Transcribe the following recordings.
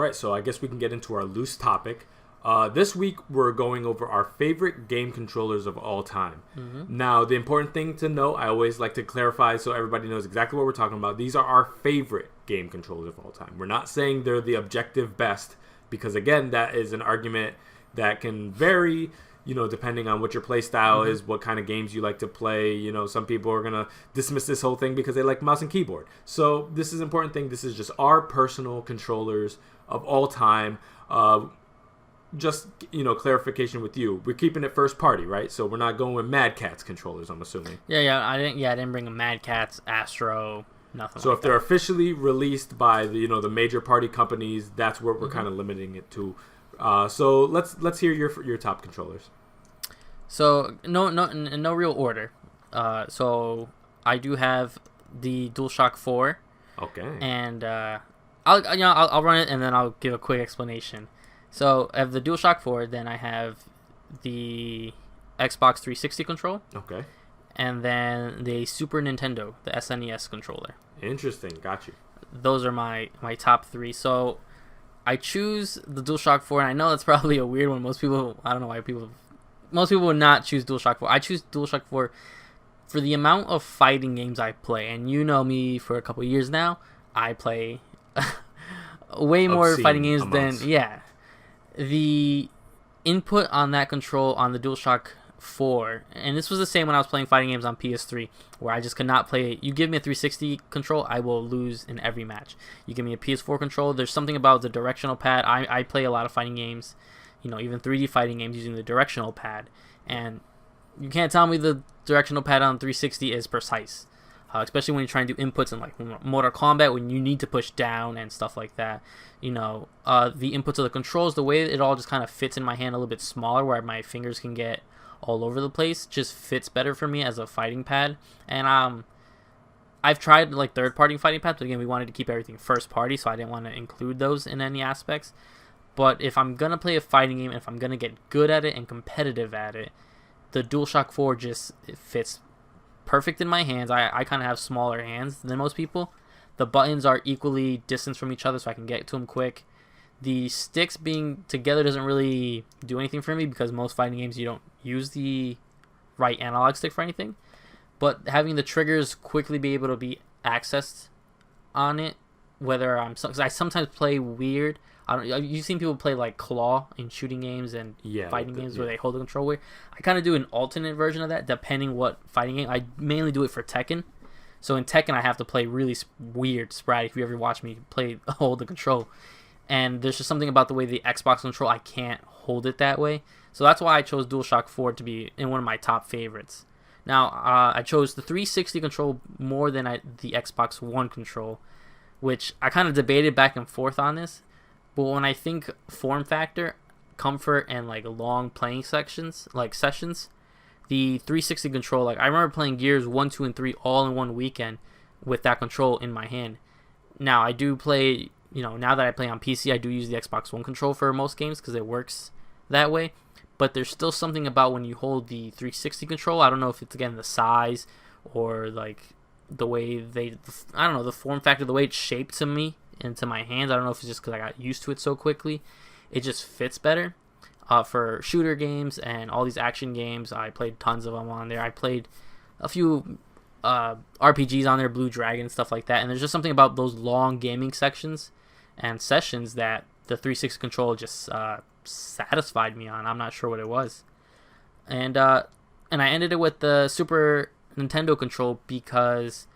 right, so I guess we can get into our loose topic. This week, we're going over our favorite game controllers of all time. Now, the important thing to know, I always like to clarify so everybody knows exactly what we're talking about. These are our favorite game controllers of all time. We're not saying they're the objective best because, again, that is an argument that can vary, depending on what your play style is, what kind of games you like to play. Some people are going to dismiss this whole thing because they like mouse and keyboard. So this is an important thing. This is just our personal controllers of all time. Just, clarification with you. We're keeping it first party, right? So we're not going with Mad Catz controllers, I'm assuming. Yeah. I didn't bring a Mad Catz, Astro, nothing. So like if they're officially released by the major party companies, that's what we're kind of limiting it to. So let's hear your top controllers. So in no real order. So I do have the DualShock 4. Okay. And I'll run it and then I'll give a quick explanation. So I have the DualShock 4, then I have the Xbox 360 control. Okay. And then the Super Nintendo, the SNES controller. Interesting, got you. Those are my top three. So I choose the DualShock 4, and I know that's probably a weird one. Most people would not choose DualShock 4. I choose DualShock 4 for the amount of fighting games I play. And you know me for a couple of years now. I play way more fighting games than... Yeah. The input on that control on the DualShock 4, and this was the same when I was playing fighting games on PS3, where I just could not play it. You give me a 360 control, I will lose in every match. You give me a PS4 control, there's something about the directional pad. I play a lot of fighting games, even 3D fighting games using the directional pad, and you can't tell me the directional pad on 360 is precise. Especially when you're trying to do inputs in like Mortal Kombat, when you need to push down and stuff like that. The inputs of the controls, the way it all just kind of fits in my hand a little bit smaller, where my fingers can get all over the place, just fits better for me as a fighting pad. And I've tried like third-party fighting pads, but again, we wanted to keep everything first party, so I didn't want to include those in any aspects. But if I'm gonna play a fighting game, if I'm gonna get good at it and competitive at it, the DualShock 4 it fits perfect in my hands. I kind of have smaller hands than most people. The buttons are equally distanced from each other, so I can get to them quick. The sticks being together doesn't really do anything for me because most fighting games you don't use the right analog stick for anything. But having the triggers quickly be able to be accessed on it, because I sometimes play weird. You've seen people play like claw in shooting games and fighting games where they hold the control weird. I kind of do an alternate version of that depending what fighting game. I mainly do it for Tekken. So in Tekken, I have to play really weird, sporadic. If you ever watch me hold the control. And there's just something about the way the Xbox control, I can't hold it that way. So that's why I chose DualShock 4 to be in one of my top favorites. Now, I chose the 360 control more than the Xbox One control, which I kind of debated back and forth on this. But when I think form factor, comfort, and like long playing sessions, the 360 control, I remember playing Gears 1, 2, and 3 all in one weekend with that control in my hand. Now I do play, now that I play on PC, I do use the Xbox One control for most games because it works that way. But there's still something about when you hold the 360 control. I don't know if it's again the size or like the way the form factor, the way it's shaped to me into my hands. I don't know if it's just because I got used to it so quickly. It just fits better for shooter games and all these action games. I played tons of them on there. I played a few RPGs on there, Blue Dragon, stuff like that. And there's just something about those long gaming sections and sessions that the 360 controller just satisfied me on. I'm not sure what it was. And I ended it with the Super Nintendo control because...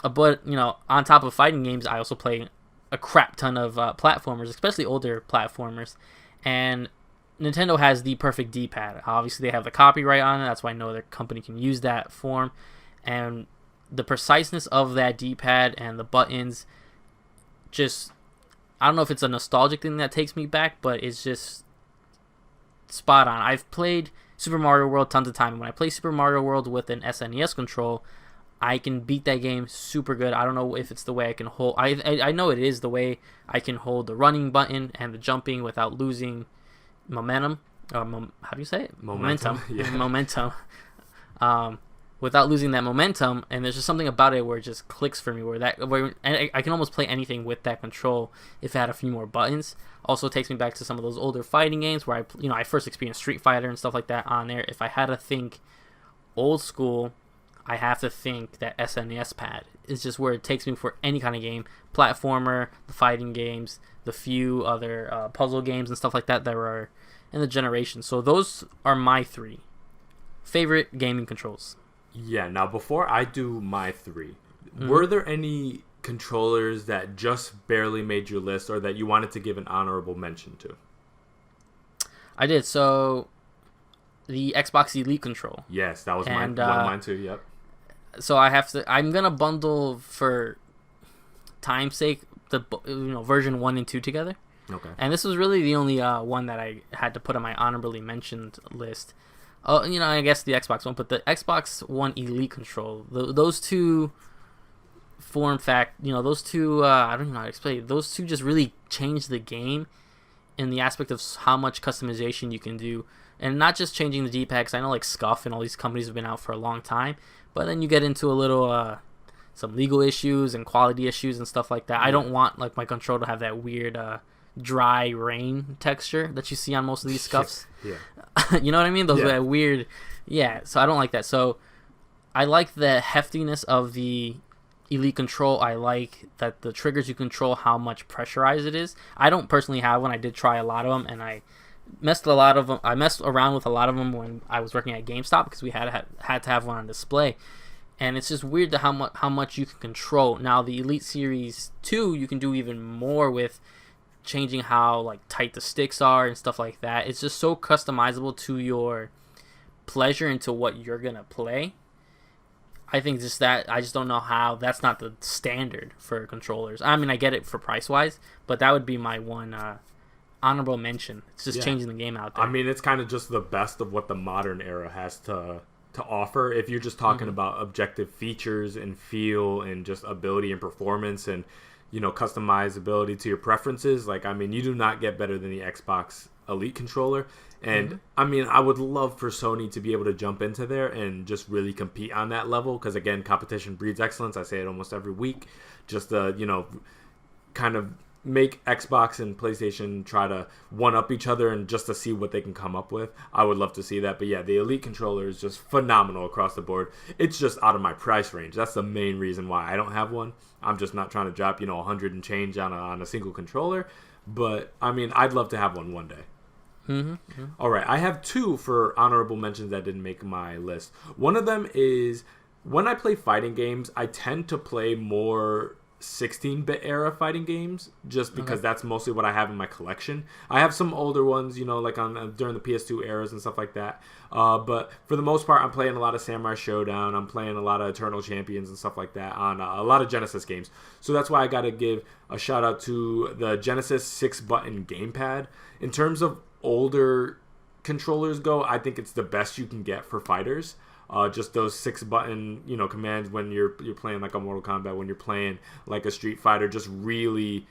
But, on top of fighting games, I also play a crap ton of platformers, especially older platformers. And Nintendo has the perfect D-pad. Obviously, they have the copyright on it. That's why no other company can use that form. And the preciseness of that D-pad and the buttons just... I don't know if it's a nostalgic thing that takes me back, but it's just spot on. I've played Super Mario World tons of time. When I play Super Mario World with an SNES control, I can beat that game super good. I don't know if it's the way I can hold... I know it is the way I can hold the running button and the jumping without losing momentum. How do you say it? Momentum. Yeah. Momentum. without losing that momentum. And there's just something about it where it just clicks for me, and I can almost play anything with that control if it had a few more buttons. Also takes me back to some of those older fighting games where I first experienced Street Fighter and stuff like that on there. If I had to think old school, I have to think that SNES pad is just where it takes me for any kind of game, platformer, the fighting games, the few other puzzle games and stuff like that are in the generation. So those are my 3 favorite gaming controls. Yeah, now before I do my 3, were there any controllers that just barely made your list or that you wanted to give an honorable mention to? I did. So the Xbox Elite control. Yes, that was one of mine too. Yep. So I'm gonna bundle for time's sake the version 1 and 2 together. Okay. And this was really the only one that I had to put on my honorably mentioned list. Oh, I guess the Xbox One, but the Xbox One Elite control, those two form fact, those two, I don't even know how to explain it. Those two just really changed the game in the aspect of how much customization you can do. And not just changing the D-pad, 'cause I know like Scuff and all these companies have been out for a long time, but then you get into a little, some legal issues and quality issues and stuff like that. I don't want like my control to have that weird, dry rain texture that you see on most of these Scuffs. Yeah. You know what I mean? Those are weird. Yeah, so I don't like that. So I like the heftiness of the Elite control. I like that the triggers you control how much pressurized it is. I don't personally have one. I did try a lot of them, and I messed around with a lot of them when I was working at GameStop because we had to have one on display. And it's just weird to how much you can control. Now the Elite Series 2, you can do even more with changing how like tight the sticks are and stuff like that. It's just so customizable to your pleasure and to what you're gonna play. I think I just don't know how that's not the standard for controllers. I mean, I get it for price wise, but that would be my one honorable mention. It's just changing the game out there. I mean, it's kind of just the best of what the modern era has to offer. If you're just talking about objective features and feel and just ability and performance and customizability to your preferences, like, I mean, you do not get better than the Xbox Elite controller. And I mean, I would love for Sony to be able to jump into there and just really compete on that level, because again, competition breeds excellence. I say it almost every week. Just kind of make Xbox and PlayStation try to one up each other and just to see what they can come up with. I would love to see that. But yeah, the Elite controller is just phenomenal across the board. It's just out of my price range. That's the main reason why I don't have one. I'm just not trying to drop 100 and change on a single controller. But I mean, I'd love to have one day. All right, I have 2 for honorable mentions that didn't make my list. One of them is when I play fighting games, I tend to play more 16-bit era fighting games, just because that's mostly what I have in my collection. I have some older ones, like during the PS2 eras and stuff like that. But for the most part, I'm playing a lot of Samurai Showdown. I'm playing a lot of Eternal Champions and stuff like that on a lot of Genesis games. So that's why I got to give a shout out to the Genesis 6-button gamepad. In terms of older controllers go, I think it's the best you can get for fighters. Just those 6-button, commands when you're playing like a Mortal Kombat, when you're playing like a Street Fighter, just really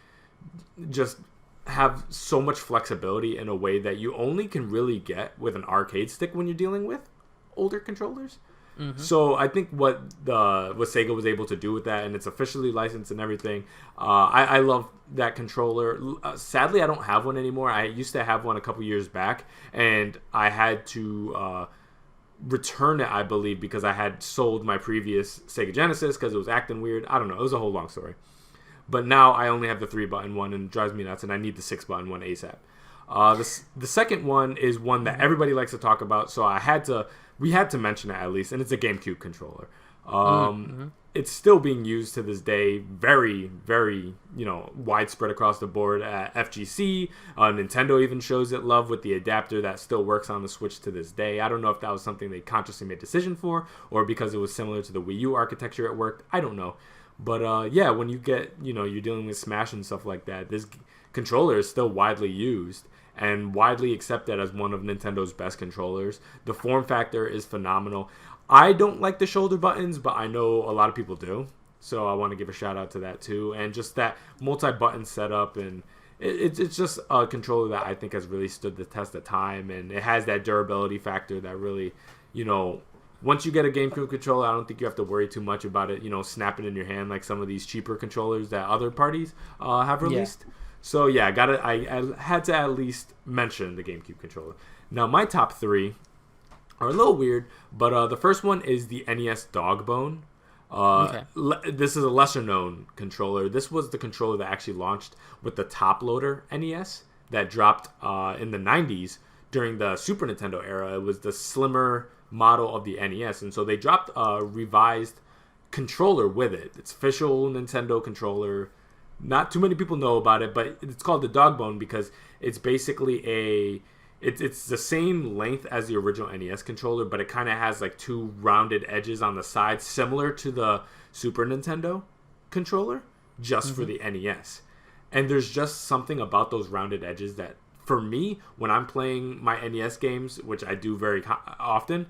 just have so much flexibility in a way that you only can really get with an arcade stick when you're dealing with older controllers. So I think what Sega was able to do with that, and it's officially licensed and everything, I love that controller. Sadly, I don't have one anymore. I used to have one a couple years back, and I had to return it, I believe, because I had sold my previous Sega Genesis because it was acting weird. I don't know. It was a whole long story. But now I only have the 3-button one, and it drives me nuts, and I need the 6-button one ASAP. The second one is one that everybody likes to talk about, so we had to mention it at least, and it's a GameCube controller. It's still being used to this day, very, very, widespread across the board at FGC. Nintendo even shows it love with the adapter that still works on the Switch to this day. I don't know if that was something they consciously made a decision for, or because it was similar to the Wii U architecture it worked. I don't know. But yeah, when you get, you're dealing with Smash and stuff like that, this controller is still widely used and widely accepted as one of Nintendo's best controllers. The form factor is phenomenal. I don't like the shoulder buttons, but I know a lot of people do. So I want to give a shout out to that too. And just that multi-button setup, and it's just a controller that I think has really stood the test of time. And it has that durability factor that really, once you get a GameCube controller, I don't think you have to worry too much about it, snapping in your hand like some of these cheaper controllers that other parties have released. So yeah, I had to at least mention the GameCube controller. Now my top 3 are a little weird, but the first one is the NES Dogbone. This is a lesser known controller. This was the controller that actually launched with the top loader NES that dropped in the 90s during the Super Nintendo era. It was the slimmer model of the NES, and so they dropped a revised controller with it. It's official Nintendo controller. Not too many people know about it, but it's called the Dogbone because it's basically it's the same length as the original NES controller, but it kind of has like 2 rounded edges on the sides, similar to the Super Nintendo controller, just for the NES. And there's just something about those rounded edges that, for me, when I'm playing my NES games, which I do very often,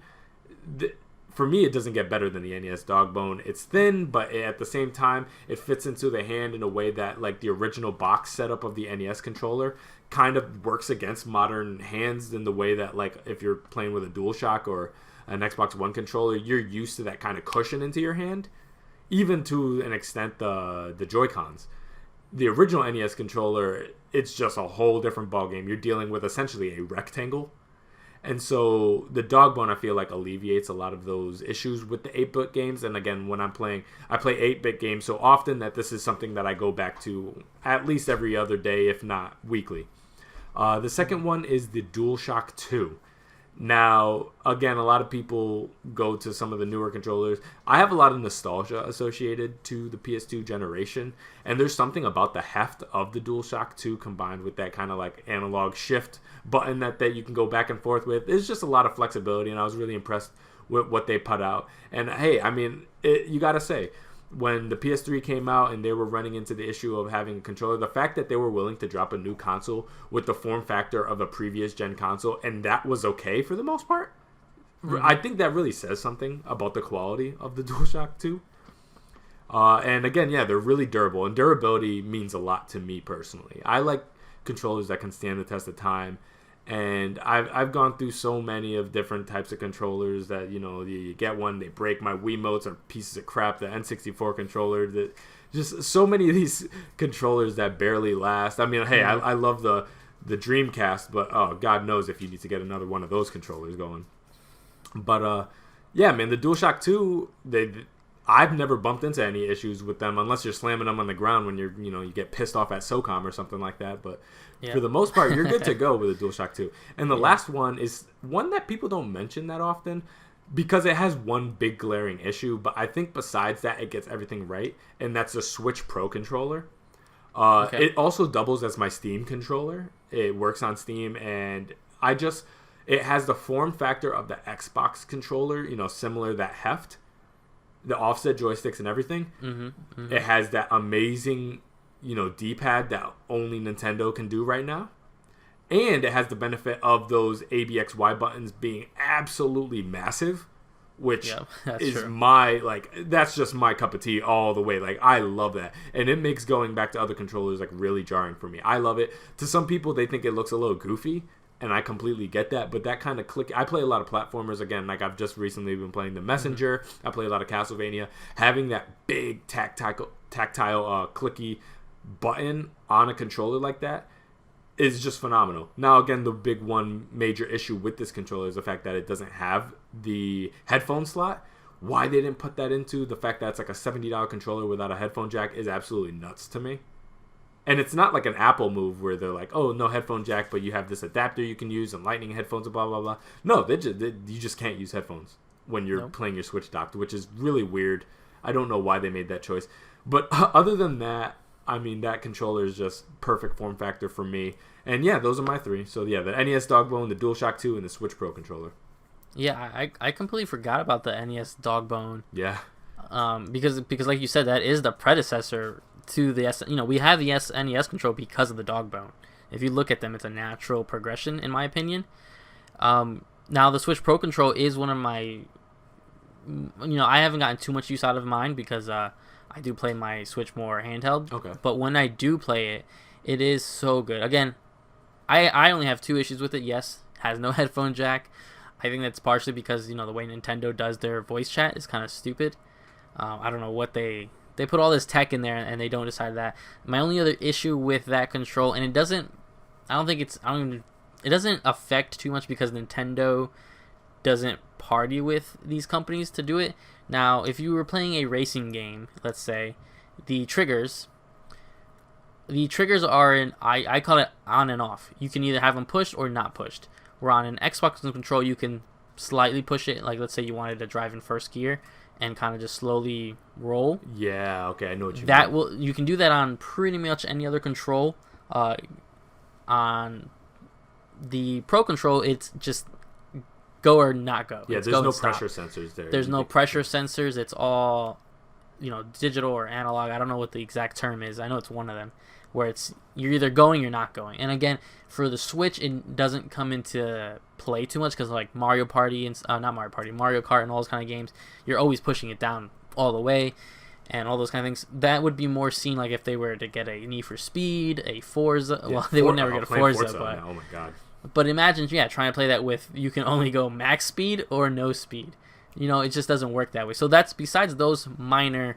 for me, it doesn't get better than the NES Dogbone. It's thin, but at the same time, it fits into the hand in a way that, like, the original box setup of the NES controller kind of works against modern hands in the way that, like, if you're playing with a DualShock or an Xbox One controller, you're used to that kind of cushion into your hand, even to an extent the Joy-Cons. The original NES controller, it's just a whole different ballgame. You're dealing with essentially a rectangle. And so the Dogbone, I feel like, alleviates a lot of those issues with the 8-bit games. And again, when I play 8-bit games so often that this is something that I go back to at least every other day, if not weekly. The second one is the DualShock 2. Now, again, a lot of people go to some of the newer controllers. I have a lot of nostalgia associated to the PS2 generation, and there's something about the heft of the DualShock 2 combined with that kind of like analog shift button that you can go back and forth with. There's just a lot of flexibility, and I was really impressed with what they put out. And hey, I mean, you gotta say, when the PS3 came out and they were running into the issue of having a controller, the fact that they were willing to drop a new console with the form factor of a previous gen console, and that was okay for the most part, I think that really says something about the quality of the DualShock 2. And again, yeah, they're really durable, and durability means a lot to me personally. I like controllers that can stand the test of time. And I've gone through so many of different types of controllers that, you get one, they break. My Wiimotes are pieces of crap. The N64 controller, just so many of these controllers that barely last. I mean, hey, I love the Dreamcast, but oh, God knows if you need to get another one of those controllers going. But yeah, man, the DualShock 2, I've never bumped into any issues with them unless you're slamming them on the ground when you get pissed off at SOCOM or something like that. But for the most part, you're good to go with a DualShock 2. And the last one is one that people don't mention that often because it has one big glaring issue. But I think besides that, it gets everything right. And that's the Switch Pro controller. It also doubles as my Steam controller. It works on Steam, and it has the form factor of the Xbox controller, similar that heft. The offset joysticks and everything. It has that amazing, D-pad that only Nintendo can do right now. And it has the benefit of those ABXY buttons being absolutely massive, which is true. That's just my cup of tea all the way. Like, I love that. And it makes going back to other controllers, like, really jarring for me. I love it. To some people, they think it looks a little goofy. And I completely get that, but that kind of click. I play a lot of platformers again. Like I've just recently been playing The Messenger. I play a lot of Castlevania. Having that big tactile clicky button on a controller like that is just phenomenal. Now again, the big one major issue with this controller is the fact that it doesn't have the headphone slot. Why they didn't put that into the fact that it's like a $70 controller without a headphone jack is absolutely nuts to me. And it's not like an Apple move where they're like, oh, no headphone jack, but you have this adapter you can use and lightning headphones and blah, blah, blah. No, you just can't use headphones when you're playing your Switch docked, which is really weird. I don't know why they made that choice. But other than that, I mean, that controller is just perfect form factor for me. And yeah, those are my 3. So yeah, the NES Dogbone, the DualShock 2, and the Switch Pro controller. Yeah, I completely forgot about the NES Dogbone. Yeah. Because like you said, that is the predecessor to the we have the SNES control because of the Dogbone. If you look at them, it's a natural progression in my opinion. Now the Switch Pro control is one of my I haven't gotten too much use out of mine because I do play my Switch more handheld. Okay. But when I do play it, it is so good. Again, I only have 2 issues with it. Yes, has no headphone jack. I think that's partially because the way Nintendo does their voice chat is kind of stupid. I don't know what they put all this tech in there and they don't decide that. My only other issue with that control, and it doesn't affect too much because Nintendo doesn't party with these companies to do it. Now, if you were playing a racing game, let's say, the triggers are I call it on and off. You can either have them pushed or not pushed. Where on an Xbox control, you can slightly push it. Like, let's say you wanted to drive in first gear and kind of just slowly roll. Yeah, okay, I know what you mean. You can do that on pretty much any other control. On the Pro control, it's just go or not go. Yeah, it's there's no pressure sensors there. There's no pressure sensors. It's all digital or analog. I don't know what the exact term is. I know it's one of them, where you're either going or you're not going. And again, for the Switch, it doesn't come into play too much because like Mario Kart and all those kind of games, you're always pushing it down all the way and all those kind of things. That would be more seen like if they were to get a Need for Speed, a Forza. Yeah, well, they would never get a Forza, but oh my god. But imagine, trying to play that with you can only go max speed or no speed. It just doesn't work that way. So that's besides those minor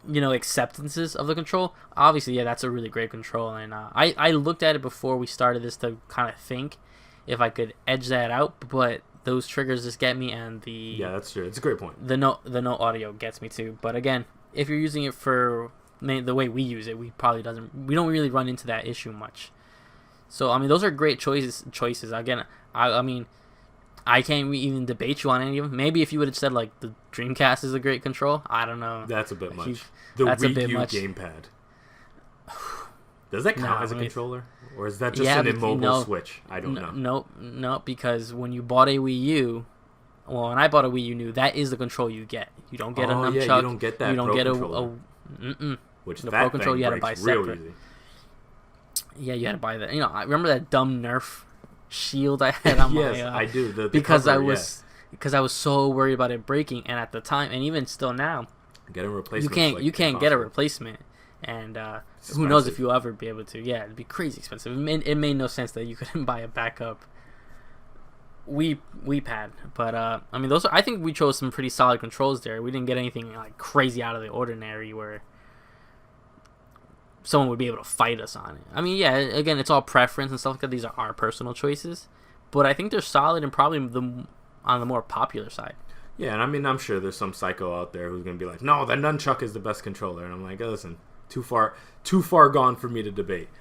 acceptances of the control. Obviously, that's a really great control, and I looked at it before we started this to kind of think if I could edge that out, but those triggers just get me, and that's true. It's a great point. The no audio gets me too. But again, if you're using it for the way we use it, we don't really run into that issue much. So I mean, those are great choices. Again, I can't even debate you on any of them. Maybe if you would have said like the Dreamcast is a great control, I don't know. That's a bit much. The Wii U gamepad. Does that count as a controller, or is that just an immobile Switch? I don't know. No, because when you bought a Wii U, when I bought a Wii U new, that is the control you get. You don't get a nunchuck. Yeah, you don't get that. You don't get controller. Which the Pro control you had to buy separate. Easy. Yeah, you had to buy that. I remember that dumb Nerf shield I had on yes, my. I do. Because I was so worried about it breaking, and at the time, and even still now, get a replacement. You can't get a replacement, and who knows if you'll ever be able to. Yeah, it'd be crazy expensive. It made no sense that you couldn't buy a backup Wii pad, but I mean, I think we chose some pretty solid controls there. We didn't get anything like crazy out of the ordinary where someone would be able to fight us on it. I mean, yeah, again, it's all preference and stuff like that. These are our personal choices, but I think they're solid and probably on the more popular side. Yeah, and I mean, I'm sure there's some psycho out there who's gonna be like, "No, the nunchuck is the best controller," and I'm like, "Listen, too far gone for me to debate."